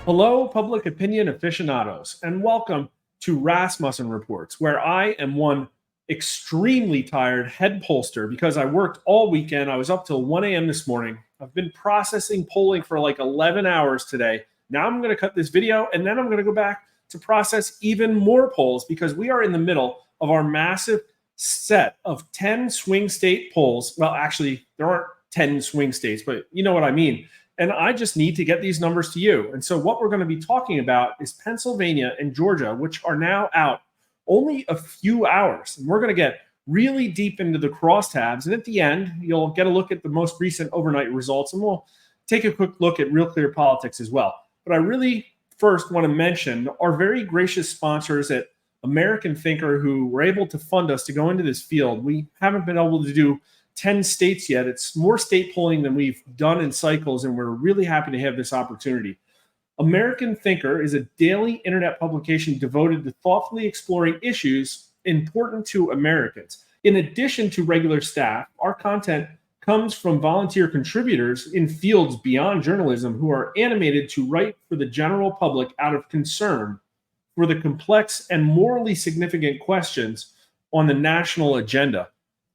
Hello, public opinion aficionados, and welcome to Rasmussen Reports, where I am one extremely tired head pollster because I worked all weekend. I was up till 1 a.m. this morning. I've been processing polling for like 11 hours today. Now I'm going to cut this video and then I'm going to go back to process even more polls because we are in the middle of our massive set of 10 swing state polls. Well, actually, there aren't 10 swing states, but you know what I mean. And I just need to get these numbers to you. And so what we're going to be talking about is Pennsylvania and Georgia, which are now out only a few hours. And we're going to get really deep into the crosstabs. And at the end, you'll get a look at the most recent overnight results. And we'll take a quick look at Real Clear Politics as well. But I really first want to mention our very gracious sponsors at American Thinker who were able to fund us to go into this field. We haven't been able to do 10 states yet. It's more state polling than we've done in cycles, and we're really happy to have this opportunity. American Thinker is a daily internet publication devoted to thoughtfully exploring issues important to Americans. In addition to regular staff, our content comes from volunteer contributors in fields beyond journalism who are animated to write for the general public out of concern for the complex and morally significant questions on the national agenda.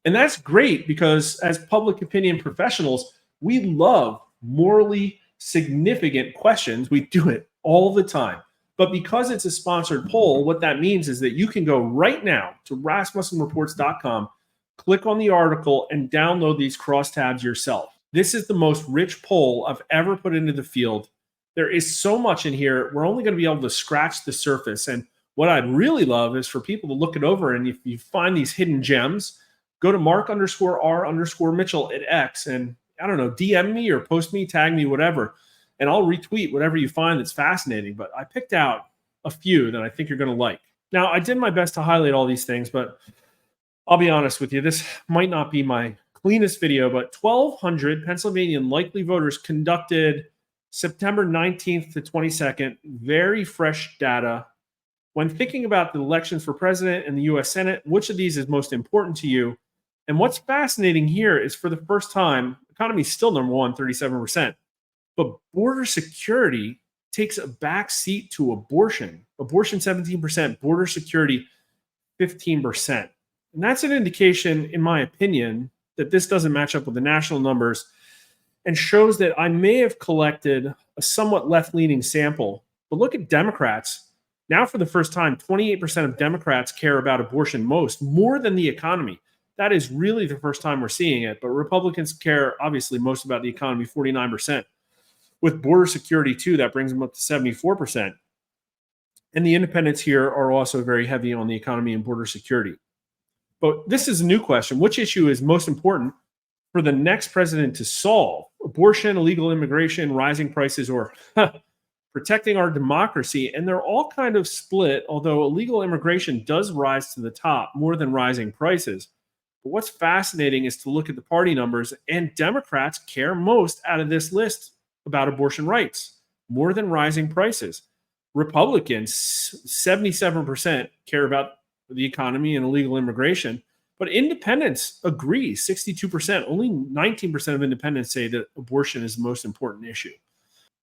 And that's great because as public opinion professionals, we love morally significant questions. We do it all the time. But because it's a sponsored poll, what that means is that you can go right now to rasmussenreports.com, click on the article, and download these crosstabs yourself. This is the most rich poll I've ever put into the field. There is so much in here. We're only going to be able to scratch the surface. And what I'd really love is for people to look it over. And if you find these hidden gems, go to Mark_R_Mitchell at X and I don't know, DM me or post me, tag me, whatever. And I'll retweet whatever you find that's fascinating. But I picked out a few that I think you're going to like. Now, I did my best to highlight all these things, but I'll be honest with you. This might not be my cleanest video, but 1,200 Pennsylvanian likely voters conducted September 19th to 22nd. Very fresh data. When thinking about the elections for president and the U.S. Senate, which of these is most important to you? And what's fascinating here is for the first time, economy is still number one, 37%, but border security takes a back seat to abortion. Abortion, 17%, border security, 15%. And that's an indication, in my opinion, that this doesn't match up with the national numbers and shows that I may have collected a somewhat left-leaning sample. But look at Democrats. Now, for the first time, 28% of Democrats care about abortion more than the economy. That is really the first time we're seeing it. But Republicans care, obviously, most about the economy, 49%. With border security, too, that brings them up to 74%. And the independents here are also very heavy on the economy and border security. But this is a new question. Which issue is most important for the next president to solve? Abortion, illegal immigration, rising prices, or protecting our democracy? And they're all kind of split, although illegal immigration does rise to the top more than rising prices. But what's fascinating is to look at the party numbers, and Democrats care most out of this list about abortion rights, more than rising prices. Republicans, 77% care about the economy and illegal immigration, but independents agree, 62%. Only 19% of independents say that abortion is the most important issue.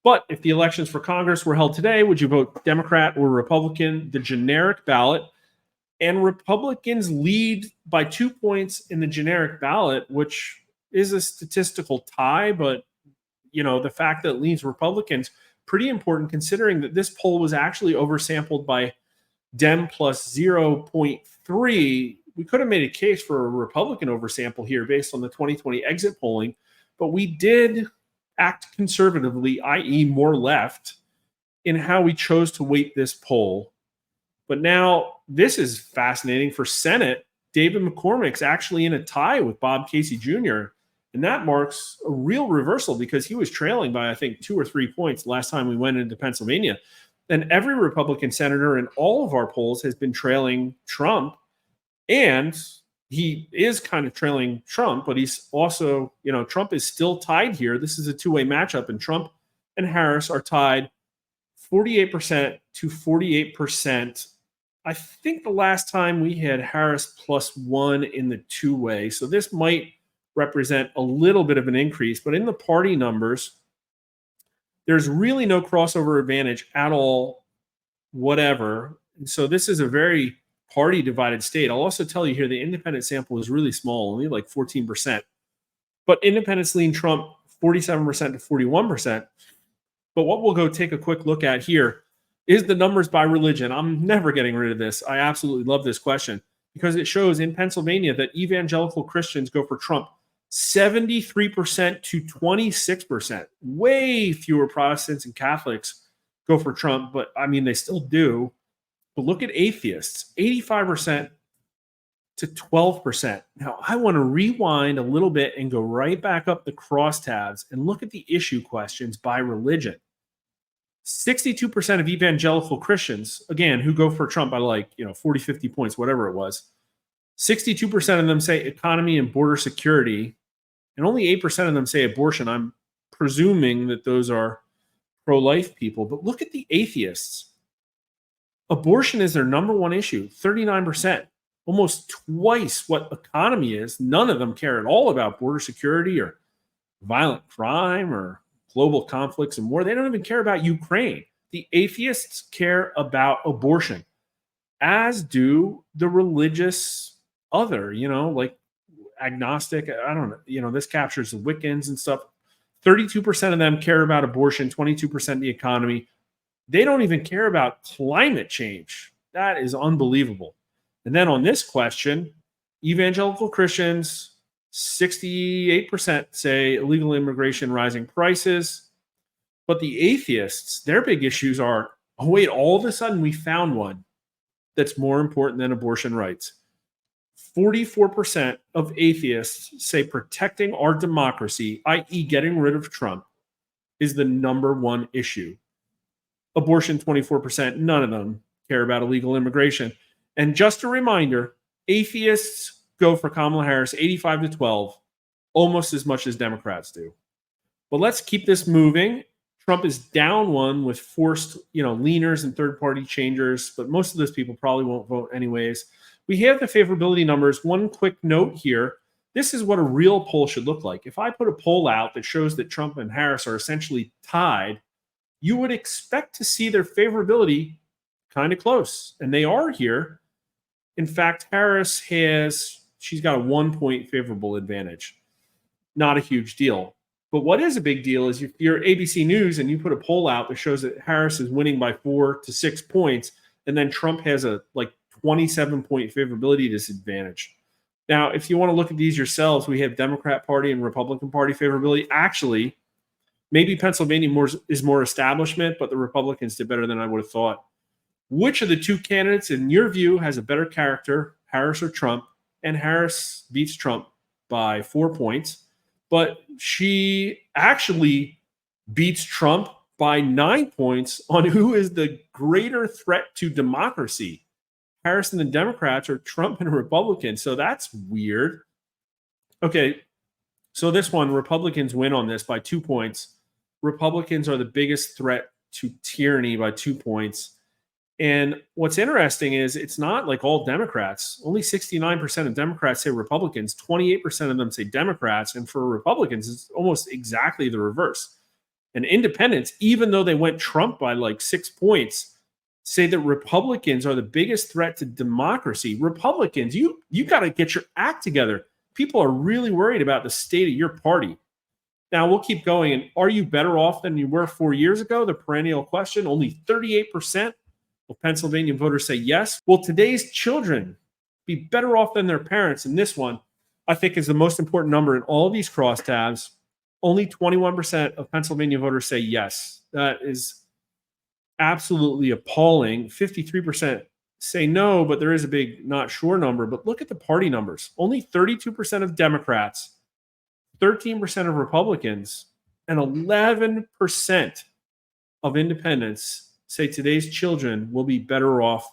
But if the elections for Congress were held today, would you vote Democrat or Republican? The generic ballot, and Republicans lead by 2 points in the generic ballot, which is a statistical tie, but you know, the fact that it leans Republicans, pretty important considering that this poll was actually oversampled by Dem plus 0.3. We could have made a case for a Republican oversample here based on the 2020 exit polling, but we did act conservatively, i.e. more left, in how we chose to weight this poll. But now this is fascinating. For Senate, David McCormick's actually in a tie with Bob Casey Jr., and that marks a real reversal because he was trailing by, I think, 2 or 3 points last time we went into Pennsylvania. And every Republican senator in all of our polls has been trailing Trump. And he is kind of trailing Trump, but he's also, you know, Trump is still tied here. This is a two-way matchup, and Trump and Harris are tied 48% to 48%. I think the last time we had Harris +1 in the two-way. So this might represent a little bit of an increase, but in the party numbers, There's really no crossover advantage at all, whatever. And so this is a very party divided state. I'll also tell you here the independent sample is really small, only like 14%. But independents lean Trump 47% to 41%. But what we'll go take a quick look at here is the numbers by religion. I'm never getting rid of this. I absolutely love this question because it shows in Pennsylvania that evangelical Christians go for Trump 73% to 26%. Way fewer Protestants and Catholics go for Trump, but I mean, they still do. But look at atheists, 85% to 12%. Now, I want to rewind a little bit and go right back up the crosstabs and look at the issue questions by religion. 62% of evangelical Christians, again, who go for Trump by 40, 50 points, whatever it was, 62% of them say economy and border security, and only 8% of them say abortion. I'm presuming that those are pro-life people, but look at the atheists. Abortion is their number one issue, 39%, almost twice what economy is. None of them care at all about border security or violent crime or global conflicts and war. They don't even care about Ukraine. The atheists care about abortion, as do the religious other, like agnostic. I don't know, this captures the Wiccans and stuff. 32% of them care about abortion, 22% the economy. They don't even care about climate change. That is unbelievable. And then on this question, evangelical Christians, 68% say illegal immigration, rising prices. But the atheists, their big issues are, oh, wait, all of a sudden we found one that's more important than abortion rights. 44% of atheists say protecting our democracy, i.e. getting rid of Trump, is the number one issue. Abortion, 24%, none of them care about illegal immigration. And just a reminder, atheists go for Kamala Harris 85 to 12, almost as much as Democrats do. But let's keep this moving. Trump is down one with forced, leaners and third-party changers, but most of those people probably won't vote anyways. We have the favorability numbers. One quick note here. This is what a real poll should look like. If I put a poll out that shows that Trump and Harris are essentially tied, you would expect to see their favorability kind of close. And they are here. In fact, Harris she's got a 1-point favorable advantage. Not a huge deal. But what is a big deal is if you're ABC News and you put a poll out that shows that Harris is winning by 4 to 6 points, and then Trump has a 27-point favorability disadvantage. Now, if you want to look at these yourselves, we have Democrat Party and Republican Party favorability. Actually, maybe Pennsylvania is more establishment, but the Republicans did better than I would have thought. Which of the two candidates, in your view, has a better character, Harris or Trump? And Harris beats Trump by 4 points, but she actually beats Trump by 9 points on who is the greater threat to democracy. Harris and the Democrats, or Trump and a Republican. So that's weird. Okay, so this one, Republicans win on this by 2 points. Republicans are the biggest threat to tyranny by 2 points. And what's interesting is it's not like all Democrats. Only 69% of Democrats say Republicans, 28% of them say Democrats. And for Republicans, it's almost exactly the reverse. And independents, even though they went Trump by 6 points, say that Republicans are the biggest threat to democracy. Republicans, you got to get your act together. People are really worried about the state of your party. Now, we'll keep going. And are you better off than you were 4 years ago? The perennial question. Only 38% of Pennsylvania voters say yes. Will today's children be better off than their parents? And this one, I think, is the most important number in all of these crosstabs. Only 21% of Pennsylvania voters say yes. That is absolutely appalling. 53% say no, but there is a big not sure number. But look at the party numbers. Only 32% of Democrats, 13% of Republicans, and 11% of independents say today's children will be better off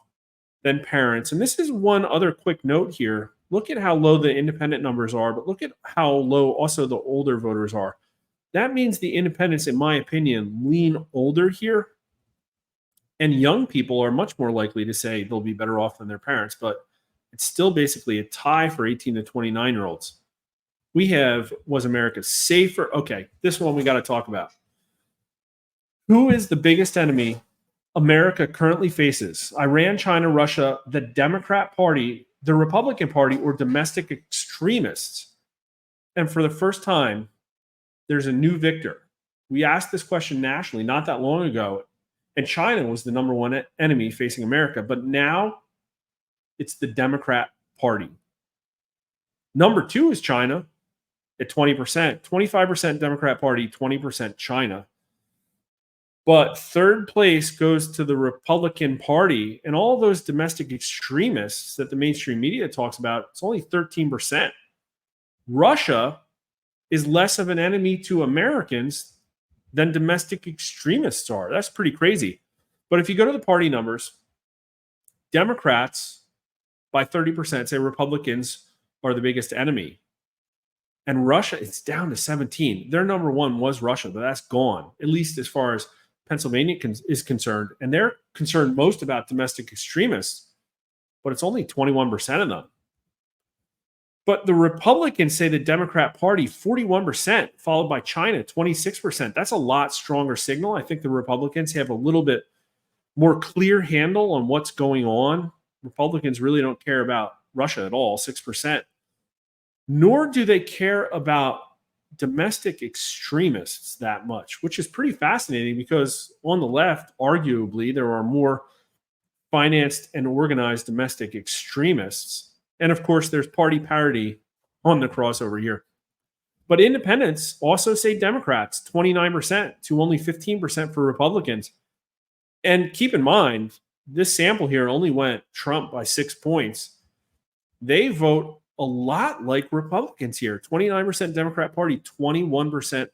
than parents. And this is one other quick note here. Look at how low the independent numbers are, but look at how low also the older voters are. That means the independents, in my opinion, lean older here. And young people are much more likely to say they'll be better off than their parents, but it's still basically a tie for 18 to 29-year-olds. We have, was America safer? Okay, this one we got to talk about. Who is the biggest enemy America currently faces? Iran, China, Russia, the Democrat Party, the Republican Party, or domestic extremists? And for the first time, there's a new victor. We asked this question nationally not that long ago, and China was the number one enemy facing America. But now it's the Democrat Party. Number two is China at 20%, 25% Democrat Party, 20% China. But third place goes to the Republican Party, and all those domestic extremists that the mainstream media talks about, it's only 13%. Russia is less of an enemy to Americans than domestic extremists are. That's pretty crazy. But if you go to the party numbers, Democrats by 30% say Republicans are the biggest enemy. And Russia, it's down to 17. Their number one was Russia, but that's gone, at least as far as Pennsylvania is concerned. And they're concerned most about domestic extremists, but it's only 21% of them. But the Republicans say the Democrat Party, 41%, followed by China, 26%. That's a lot stronger signal. I think the Republicans have a little bit more clear handle on what's going on. Republicans really don't care about Russia at all, 6%. Nor do they care about domestic extremists that much, which is pretty fascinating because on the left, arguably, there are more financed and organized domestic extremists. And of course, there's party parity on the crossover here. But independents also say Democrats, 29% to only 15% for Republicans. And keep in mind, this sample here only went Trump by 6 points. They vote a lot like Republicans here, 29% Democrat Party, 21%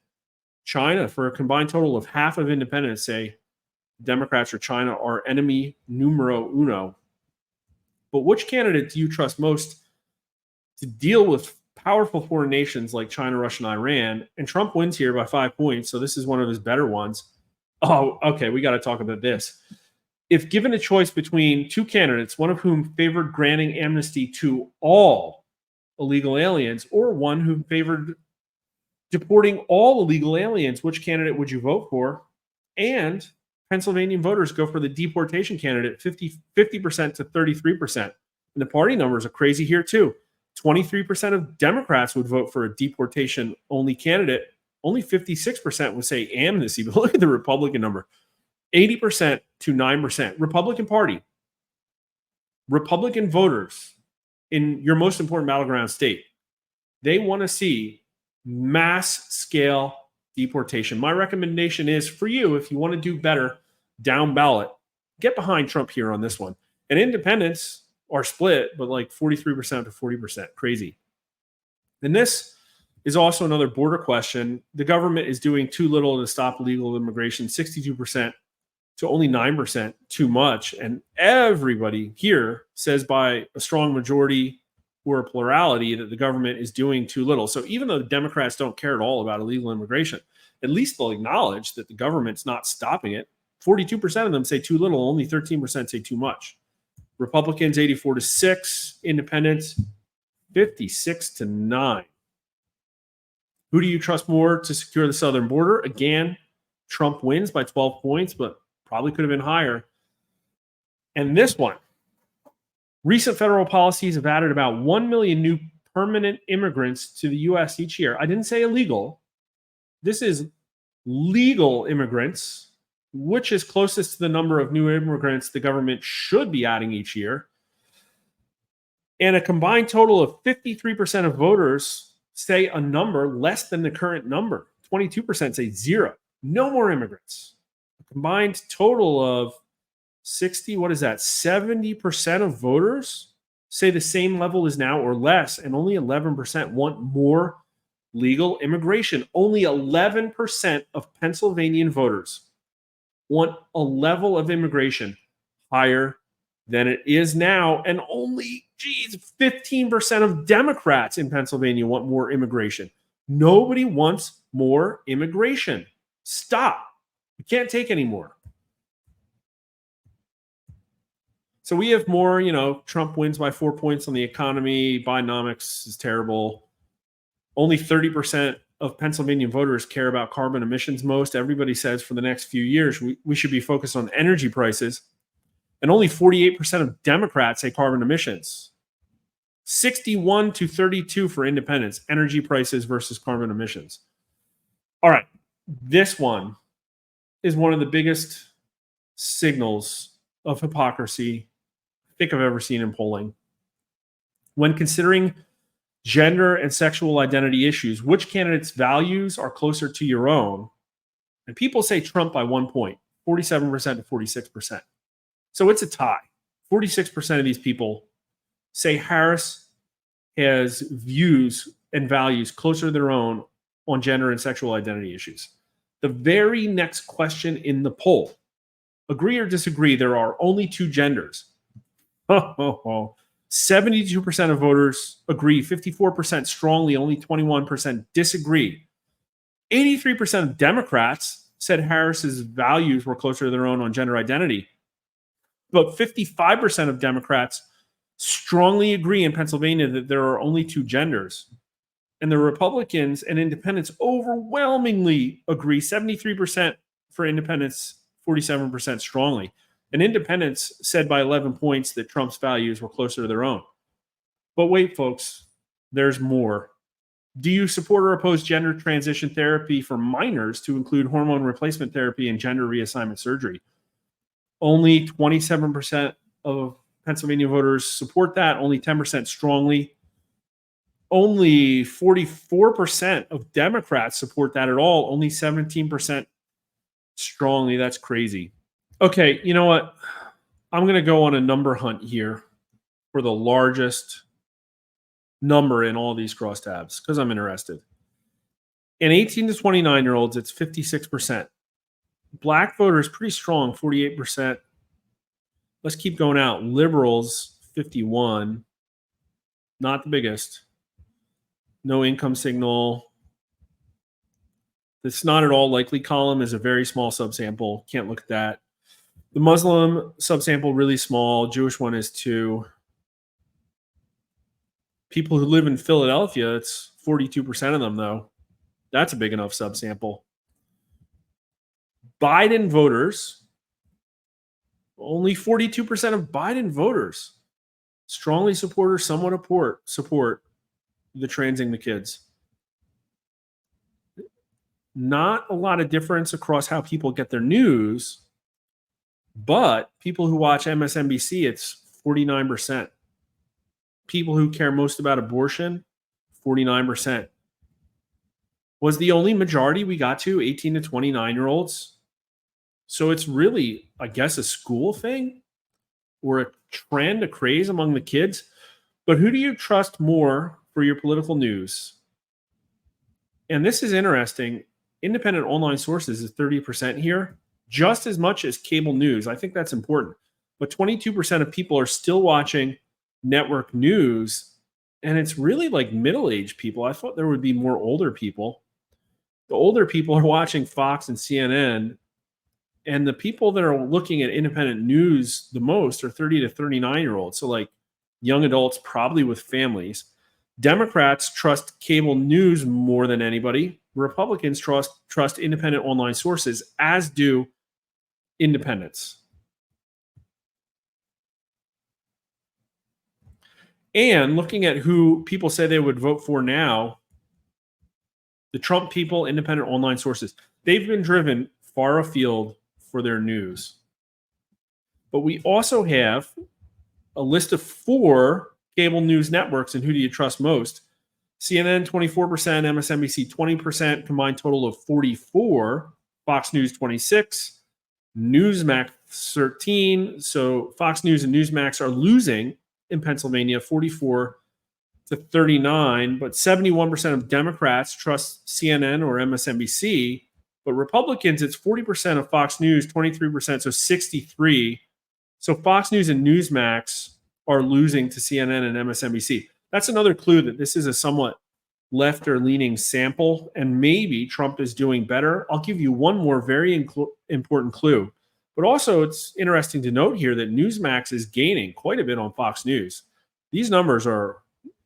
China, for a combined total of half of independents say Democrats or China are enemy numero uno. But which candidate do you trust most to deal with powerful foreign nations like China, Russia, and Iran? And Trump wins here by 5 points, so this is one of his better ones. Oh, okay, we got to talk about this. If given a choice between two candidates, one of whom favored granting amnesty to all illegal aliens or one who favored deporting all illegal aliens, which candidate would you vote for? And Pennsylvania voters go for the deportation candidate, 50% to 33%. And the party numbers are crazy here too. 23% of Democrats would vote for a deportation-only candidate. Only 56% would say amnesty. But look at the Republican number. 80% to 9%. Republican Party. Republican voters in your most important battleground state, they want to see mass-scale deportation. My recommendation is for you, if you want to do better down ballot, get behind Trump here on this one. And independents are split, but like 43% to 40%. Crazy. And this is also another border question. The government is doing too little to stop illegal immigration, 62% to only 9%, too much. And everybody here says by a strong majority or a plurality that the government is doing too little. So even though the Democrats don't care at all about illegal immigration, at least they'll acknowledge that the government's not stopping it. 42% of them say too little, only 13% say too much. Republicans, 84 to 6, independents, 56 to 9. Who do you trust more to secure the southern border? Again, Trump wins by 12 points, but probably could have been higher. And this one, recent federal policies have added about 1 million new permanent immigrants to the U.S. each year. I didn't say illegal. This is legal immigrants, which is closest to the number of new immigrants the government should be adding each year. And a combined total of 53% of voters say a number less than the current number. 22% say zero. No more immigrants. A combined total of 60, what is that? 70% of voters say the same level is now or less, and only 11% want more legal immigration. Only 11% of Pennsylvanian voters want a level of immigration higher than it is now, and only, 15% of Democrats in Pennsylvania want more immigration. Nobody wants more immigration. Stop. We can't take any more. So we have more, Trump wins by 4 points on the economy. Bidenomics is terrible. Only 30% of Pennsylvania voters care about carbon emissions most. Everybody says for the next few years, we should be focused on energy prices. And only 48% of Democrats say carbon emissions. 61 to 32 for independents, energy prices versus carbon emissions. All right, this one is one of the biggest signals of hypocrisy I think I've ever seen in polling. When considering gender and sexual identity issues, which candidates' values are closer to your own? And people say Trump by 1 point, 47% to 46%. So it's a tie. 46% of these people say Harris has views and values closer to their own on gender and sexual identity issues. The very next question in the poll, agree or disagree, there are only two genders. 72% of voters agree, 54% strongly, only 21% disagree. 83% of Democrats said Harris's values were closer to their own on gender identity. But 55% of Democrats strongly agree in Pennsylvania that there are only two genders. And the Republicans and independents overwhelmingly agree, 73% for independents, 47% strongly. And independents said by 11 points that Trump's values were closer to their own. But wait, folks, there's more. Do you support or oppose gender transition therapy for minors to include hormone replacement therapy and gender reassignment surgery? Only 27% of Pennsylvania voters support that, only 10% strongly. Only 44% of Democrats support that at all, only 17% strongly. That's crazy. Okay, you know what? I'm going to go on a number hunt here for the largest number in all these crosstabs because I'm interested. In 18 to 29-year-olds, it's 56%. Black voters, pretty strong, 48%. Let's keep going out. Liberals, 51. Not the biggest. No income signal. This not at all likely column is a very small subsample. Can't look at that. The Muslim subsample, really small. Jewish one is 2. People who live in Philadelphia, it's 42% of them, though. That's a big enough subsample. Biden voters, only 42% of Biden voters strongly support or somewhat support the transing the kids. Not a lot of difference across how people get their news, but people who watch MSNBC, it's 49%. People who care most about abortion, 49%. Was the only majority we got to 18 to 29-year-olds? So it's really, I guess, a school thing or a trend, a craze among the kids. But who do you trust more for your political news? And this is interesting. Independent online sources is 30% here, just as much as cable news. I think that's important. But 22% of people are still watching network news. And it's really like middle-aged people. I thought there would be more older people. The older people are watching Fox and CNN. And the people that are looking at independent news the most are 30 to 39-year-olds. So like young adults, probably with families. Democrats trust cable news more than anybody. Republicans trust independent online sources, as do independents. And looking at who people say they would vote for now, the Trump people, independent online sources, they've been driven far afield for their news. But we also have a list of 4 cable news networks, and who do you trust most? CNN, 24%, MSNBC, 20%, combined total of 44, Fox News, 26, Newsmax, 13. So Fox News and Newsmax are losing in Pennsylvania, 44 to 39, but 71% of Democrats trust CNN or MSNBC, but Republicans, it's 40% of Fox News, 23%, so 63. So Fox News and Newsmax are losing to CNN and MSNBC. That's another clue that this is a somewhat left or leaning sample, and maybe Trump is doing better. I'll give you one more very important clue. But also, it's interesting to note here that Newsmax is gaining quite a bit on Fox News. These numbers are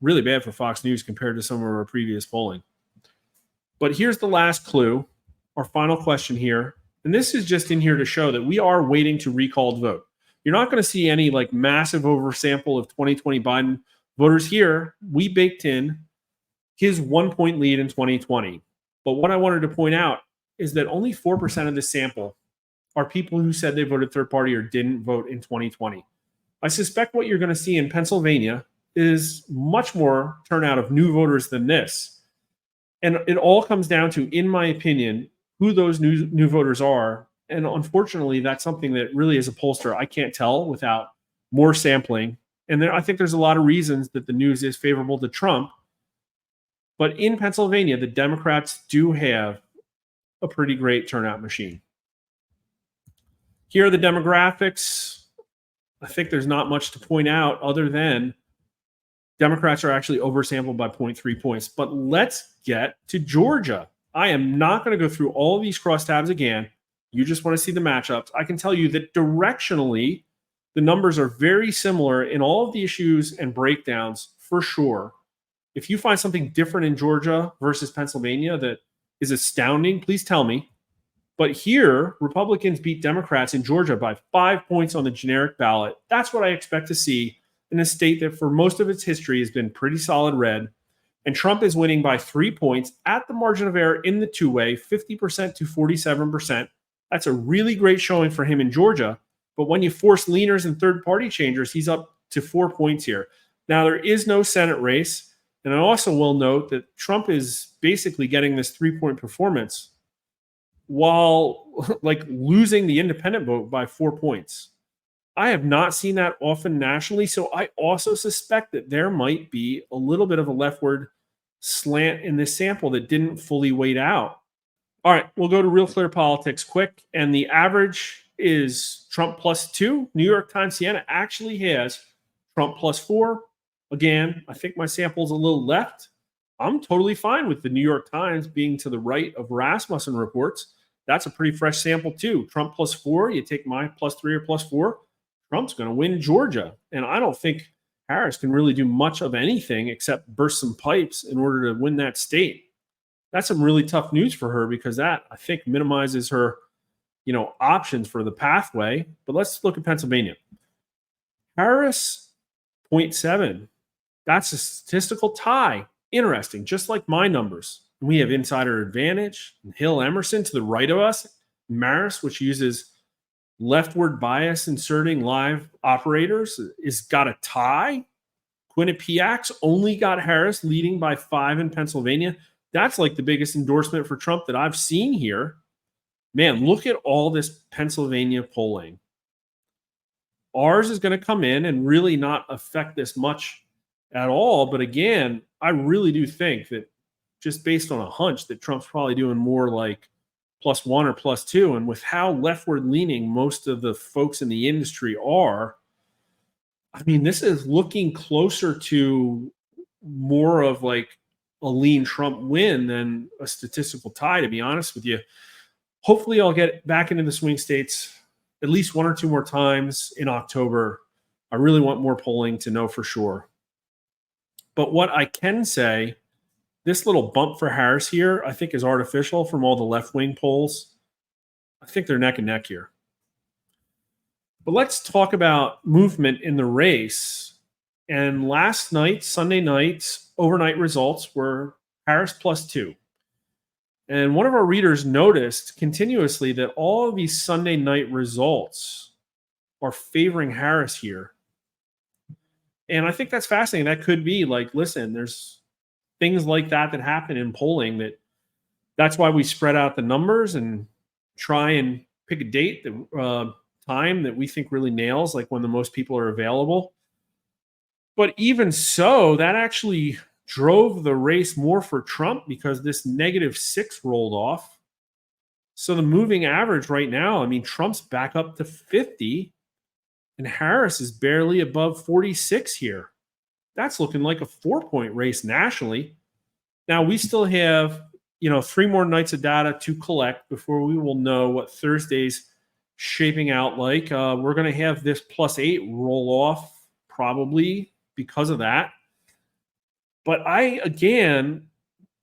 really bad for Fox News compared to some of our previous polling. But here's the last clue, our final question here. And this is just in here to show that we are waiting to recalled vote. You're not going to see any like massive oversample of 2020 Biden voters here. We baked in his 1-point lead in 2020. But what I wanted to point out is that only 4% of this sample are people who said they voted third party or didn't vote in 2020. I suspect what you're going to see in Pennsylvania is much more turnout of new voters than this. And it all comes down to, in my opinion, who those new voters are. And unfortunately, that's something that really, as a pollster, I can't tell without more sampling. And I think there's a lot of reasons that the news is favorable to Trump. But in Pennsylvania, the Democrats do have a pretty great turnout machine. Here are the demographics. I think there's not much to point out other than Democrats are actually oversampled by 0.3 points. But let's get to Georgia. I am not going to go through all of these crosstabs again. You just want to see the matchups. I can tell you that directionally, the numbers are very similar in all of the issues and breakdowns for sure. If you find something different in Georgia versus Pennsylvania that is astounding, please tell me. But here, Republicans beat Democrats in Georgia by 5 points on the generic ballot. That's what I expect to see in a state that for most of its history has been pretty solid red. And Trump is winning by 3 points at the margin of error in the two-way, 50% to 47%. That's a really great showing for him in Georgia. But when you force leaners and third-party changers, he's up to 4 points here. Now, there is no Senate race. And I also will note that Trump is basically getting this 3-point performance while like losing the independent vote by 4 points. I have not seen that often nationally, so I also suspect that there might be a little bit of a leftward slant in this sample that didn't fully weight out. All right, we'll go to Real Clear Politics quick, and the average is Trump +2. New York Times Siena actually has Trump +4. Again, I think my sample's a little left. I'm totally fine with the New York Times being to the right of Rasmussen reports. That's a pretty fresh sample too. Trump +4, you take my +3 or +4, Trump's going to win Georgia. And I don't think Harris can really do much of anything except burst some pipes in order to win that state. That's some really tough news for her because that, I think, minimizes her, options for the pathway. But let's look at Pennsylvania. Harris, 0.7. That's a statistical tie. Interesting, just like my numbers. We have insider advantage. Hill Emerson to the right of us. Maris, which uses leftward bias inserting live operators, is got a tie. Quinnipiac's only got Harris leading by 5 in Pennsylvania. That's like the biggest endorsement for Trump that I've seen here. Man, look at all this Pennsylvania polling. Ours is going to come in and really not affect this much at all. But again, I really do think that just based on a hunch that Trump's probably doing more like +1 or +2. And with how leftward leaning most of the folks in the industry are, I mean, this is looking closer to more of like a lean Trump win than a statistical tie, to be honest with you. Hopefully I'll get back into the swing states at least 1 or 2 more times in October. I really want more polling to know for sure. But what I can say, this little bump for Harris here, I think is artificial from all the left-wing polls. I think they're neck and neck here. But let's talk about movement in the race. And last night, Sunday night's overnight results were Harris +2. And one of our readers noticed continuously that all of these Sunday night results are favoring Harris here. And I think that's fascinating. That could be like, listen, there's things like that happen in polling that's why we spread out the numbers and try and pick a date, time that we think really nails, like when the most people are available. But even so, that actually drove the race more for Trump because this -6 rolled off. So the moving average right now, I mean, Trump's back up to 50 and Harris is barely above 46 here. That's looking like a 4-point race nationally. Now, we still have, 3 more nights of data to collect before we will know what Thursday's shaping out like. We're going to have this +8 roll off probably because of that. But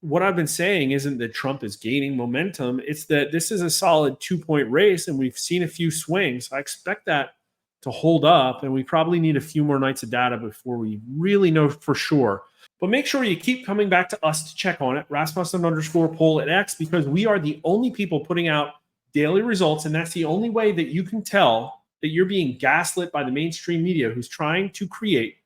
what I've been saying isn't that Trump is gaining momentum. It's that this is a solid 2-point race and we've seen a few swings. I expect that to hold up, and we probably need a few more nights of data before we really know for sure. But make sure you keep coming back to us to check on it, Rasmussen_poll at X, because we are the only people putting out daily results. And that's the only way that you can tell that you're being gaslit by the mainstream media who's trying to create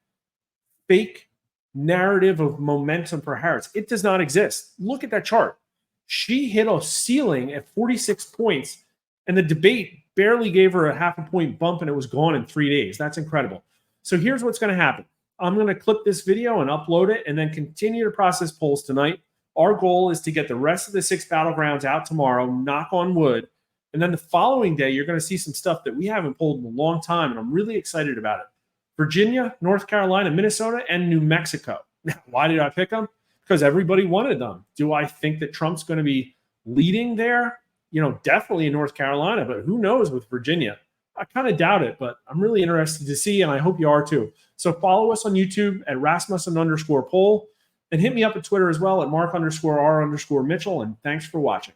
fake narrative of momentum for Harris. It does not exist. Look at that chart. She hit a ceiling at 46 points, and the debate barely gave her a half a point bump, and it was gone in 3 days. That's incredible. So here's what's going to happen. I'm going to clip this video and upload it and then continue to process polls tonight. Our goal is to get the rest of the 6 battlegrounds out tomorrow, knock on wood. And then the following day, you're going to see some stuff that we haven't pulled in a long time, and I'm really excited about it. Virginia, North Carolina, Minnesota, and New Mexico. Why did I pick them? Because everybody wanted them. Do I think that Trump's going to be leading there? Definitely in North Carolina, but who knows with Virginia? I kind of doubt it, but I'm really interested to see, and I hope you are too. So follow us on YouTube at Rasmussen_poll, and hit me up at Twitter as well at Mark_R_Mitchell, and thanks for watching.